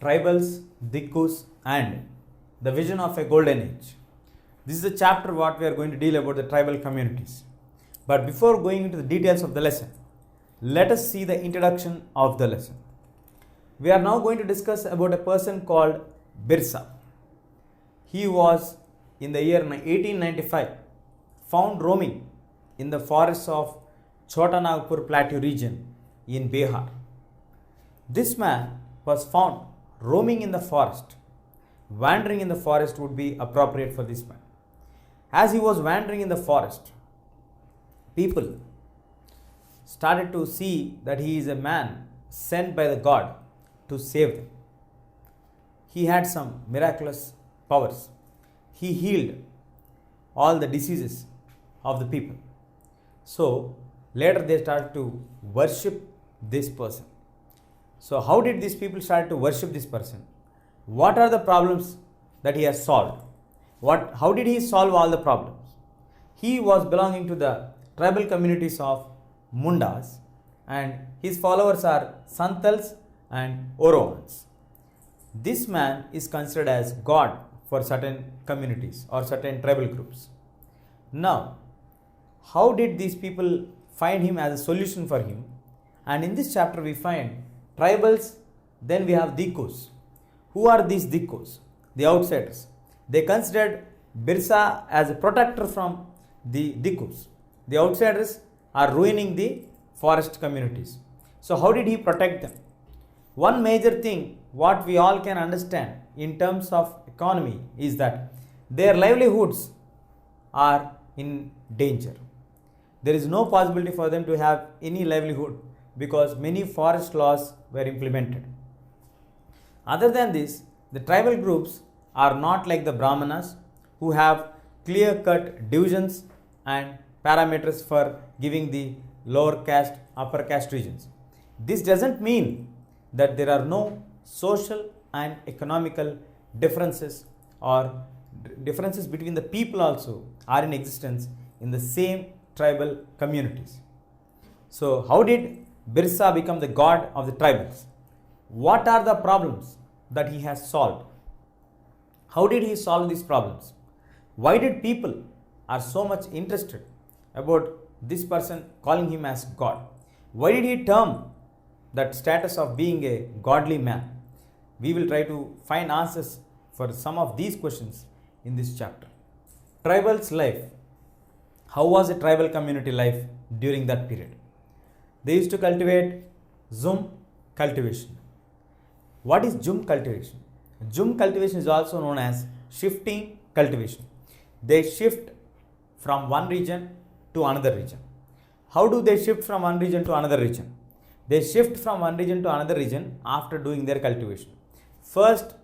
Tribals, Dikus, and the vision of a golden age. This is the chapter what we are going to deal about the tribal communities. But before going into the details of the lesson, let us see the introduction of the lesson. We are now going to discuss about a person called Birsa. He was in the year 1895 found roaming in the forests of Chota Nagpur Plateau region in Bihar. This man was found roaming in the forest. Wandering in the forest would be appropriate for this man. As he was wandering in the forest, people started to see that he is a man sent by the God to save them. He had some miraculous powers. He healed all the diseases of the people. So later they started to worship this person. So how did these people start to worship this person? What are the problems that he has solved? How did he solve all the problems? He was belonging to the tribal communities of Mundas, and his followers are Santals and Orowans. This man is considered as God for certain communities or certain tribal groups. Now, how did these people find him as a solution for him? And in this chapter we find tribals, then we have Dikus. Who are these Dikus? The outsiders. They considered Birsa as a protector from the Dikus. The outsiders are ruining the forest communities. So how did he protect them? One major thing what we all can understand in terms of economy is that their livelihoods are in danger. There is no possibility for them to have any livelihood because many forest laws were implemented. Other than this, the tribal groups are not like the Brahmanas who have clear-cut divisions and parameters for giving the lower caste, upper caste regions. This doesn't mean that there are no social and economical differences or differences between the people also are in existence in the same tribal communities. So how did Birsa become the god of the tribals? What are the problems that he has solved? How did he solve these problems? Why did people are so much interested about this person calling him as God? Why did he term that status of being a godly man? We will try to find answers for some of these questions in this chapter. Tribal's life. How was a tribal community life during that period? They used to cultivate Zum cultivation. What is Zum cultivation? Zum cultivation is also known as shifting cultivation. They shift from one region to another region. How do they shift from one region to another region? They shift from one region to another region after doing their cultivation. First,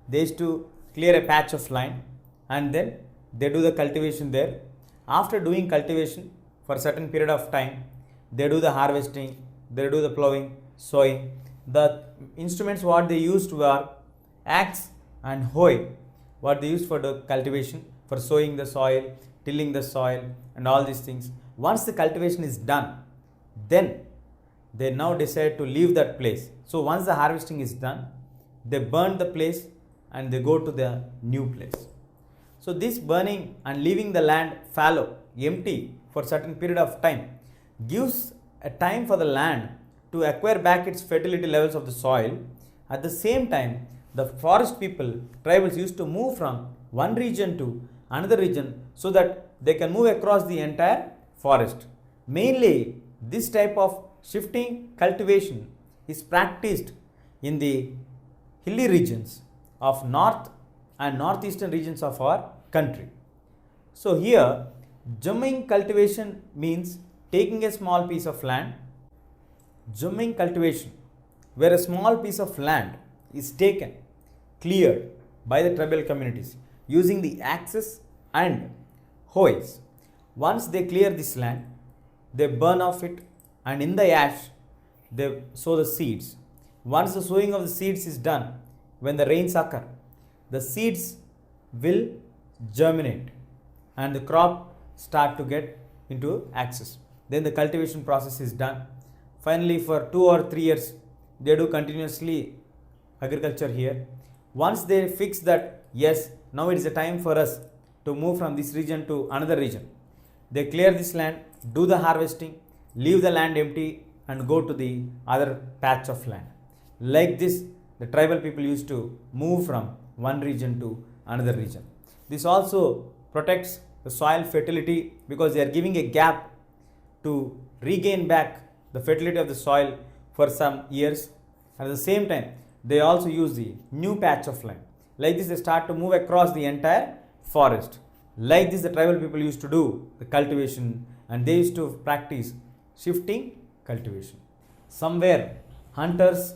they used to clear a patch of land and then they do the cultivation there. After doing cultivation for a certain period of time, they do the harvesting, they do the plowing, sowing. The instruments what they used were axe and hoe, what they used for the cultivation, for sowing the soil, tilling the soil and all these things. Once the cultivation is done, then they now decide to leave that place. So once the harvesting is done, they burn the place and they go to the new place. So this burning and leaving the land fallow, empty for a certain period of time gives a time for the land to acquire back its fertility levels of the soil. At the same time, the forest people, tribals, used to move from one region to another region so that they can move across the entire forest. Mainly, this type of shifting cultivation is practiced in the hilly regions of north and northeastern regions of our country. So here, jumming cultivation means taking a small piece of land. Jumming cultivation, where a small piece of land is taken, cleared by the tribal communities using the axes and hoes. Once they clear this land, they burn off it and in the ash they sow the seeds. Once the sowing of the seeds is done, when the rains occur, the seeds will germinate and the crop start to get into access. Then the cultivation process is done. Finally, for 2 or 3 years, they do continuously agriculture here. Once they fix that, yes, now it is a time for us to move from this region to another region, they clear this land, do the harvesting, leave the land empty and go to the other patch of land. Like this, the tribal people used to move from one region to another region. This also protects the soil fertility because they are giving a gap to regain back the fertility of the soil for some years. At the same time, they also use the new patch of land. Like this, they start to move across the entire forest. Like this, the tribal people used to do the cultivation, and they used to practice shifting cultivation. Somewhere, hunters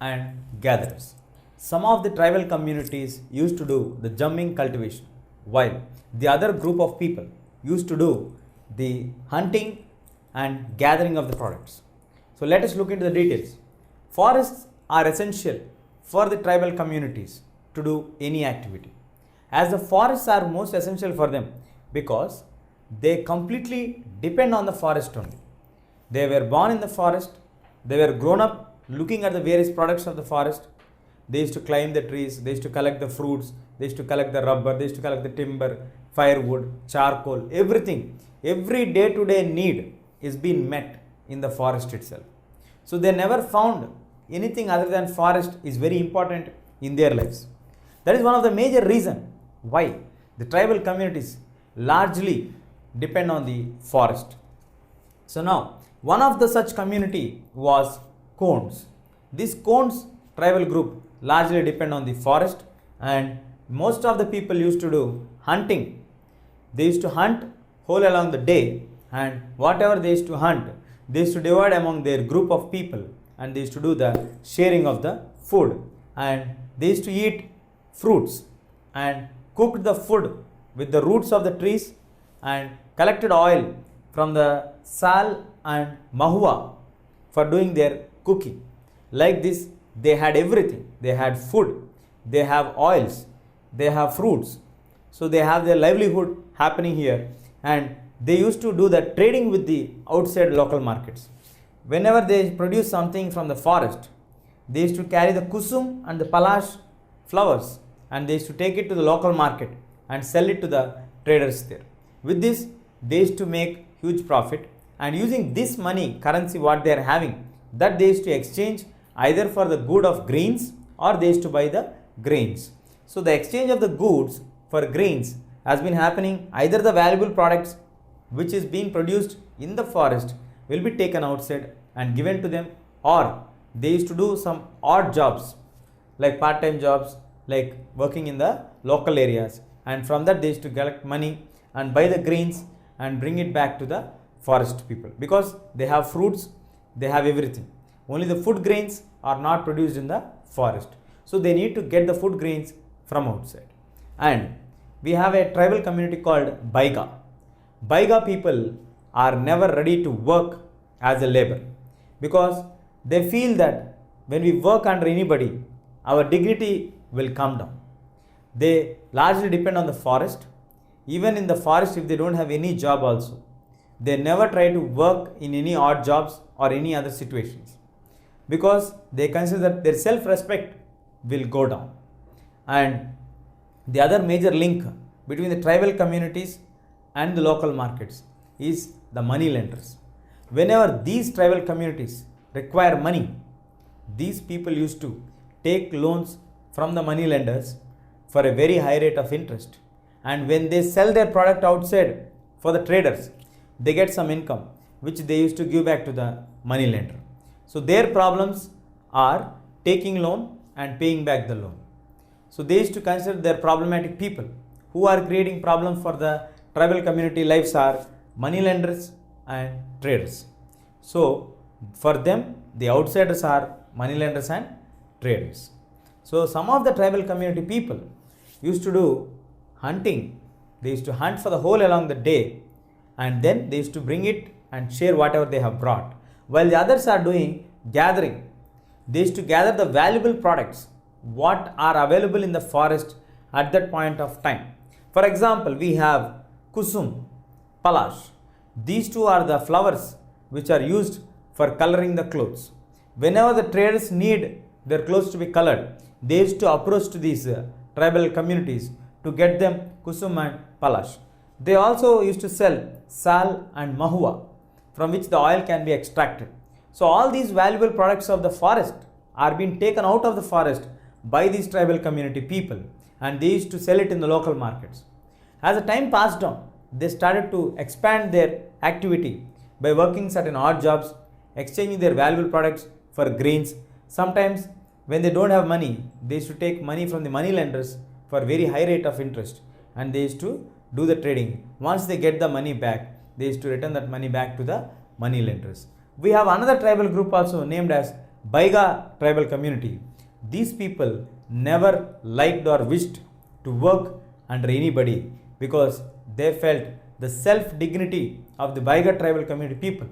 and gatherers. Some of the tribal communities used to do the jumping cultivation, while the other group of people used to do the hunting and gathering of the products. So let us look into the details. Forests are essential for the tribal communities to do any activity, as the forests are most essential for them because they completely depend on the forest only. They were born in the forest, they were grown up looking at the various products of the forest. They used to climb the trees, they used to collect the fruits, they used to collect the rubber, they used to collect the timber, firewood, charcoal, everything. Every day-to-day need is being met in the forest itself. So they never found anything other than forest is very important in their lives. That is one of the major reasons why the tribal communities largely depend on the forest. So now, one of the such community was Konds. This Konds tribal group largely depend on the forest, and most of the people used to do hunting. They used to hunt whole along the day, and whatever they used to hunt, they used to divide among their group of people, and they used to do the sharing of the food, and they used to eat fruits and cooked the food with the roots of the trees and collected oil from the sal and mahua for doing their cooking. Like this, they had everything. They had food, they have oils, they have fruits. So they have their livelihood happening here, and they used to do the trading with the outside local markets. Whenever they produce something from the forest, they used to carry the kusum and the palash flowers, and they used to take it to the local market and sell it to the traders there. With this, they used to make huge profit, and using this money, currency what they are having, that they used to exchange either for the good of grains or they used to buy the grains. So the exchange of the goods for grains has been happening. Either the valuable products which is being produced in the forest will be taken outside and given to them, or they used to do some odd jobs like part-time jobs, like working in the local areas, and from that they used to collect money and buy the grains and bring it back to the forest people, because they have fruits, they have everything. Only the food grains are not produced in the forest, so they need to get the food grains from outside. And we have a tribal community called Baiga. Baiga people are never ready to work as a labor, because they feel that when we work under anybody, our dignity will come down. They largely depend on the forest. Even in the forest, if they don't have any job also, they never try to work in any odd jobs or any other situations, because they consider that their self-respect will go down. And the other major link between the tribal communities and the local markets is the money lenders. Whenever these tribal communities require money, these people used to take loans from the money lenders for a very high rate of interest, and when they sell their product outside for the traders, they get some income which they used to give back to the money lender. So their problems are taking loan and paying back the loan. So they used to consider their problematic people who are creating problems for the tribal community lives are money lenders and traders. So for them, the outsiders are money lenders and traders. So some of the tribal community people used to do hunting. They used to hunt for the whole along the day, and then they used to bring it and share whatever they have brought, while the others are doing gathering. They used to gather the valuable products what are available in the forest at that point of time. For example, we have kusum, palash. These two are the flowers which are used for coloring the clothes. Whenever the traders need they're close to be colored, they used to approach to these tribal communities to get them kusum and palash. They also used to sell sal and mahua, from which the oil can be extracted. So all these valuable products of the forest are being taken out of the forest by these tribal community people, and they used to sell it in the local markets. As the time passed on, they started to expand their activity by working certain odd jobs, exchanging their valuable products for grains. Sometimes when they don't have money, they used to take money from the money lenders for very high rate of interest, and they used to do the trading. Once they get the money back, they used to return that money back to the money lenders. We have another tribal group also named as Baiga tribal community. These people never liked or wished to work under anybody because they felt the self-dignity of the Baiga tribal community people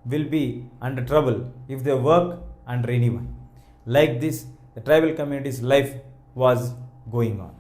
will be under trouble if they work under anyone. Like this, the tribal community's life was going on.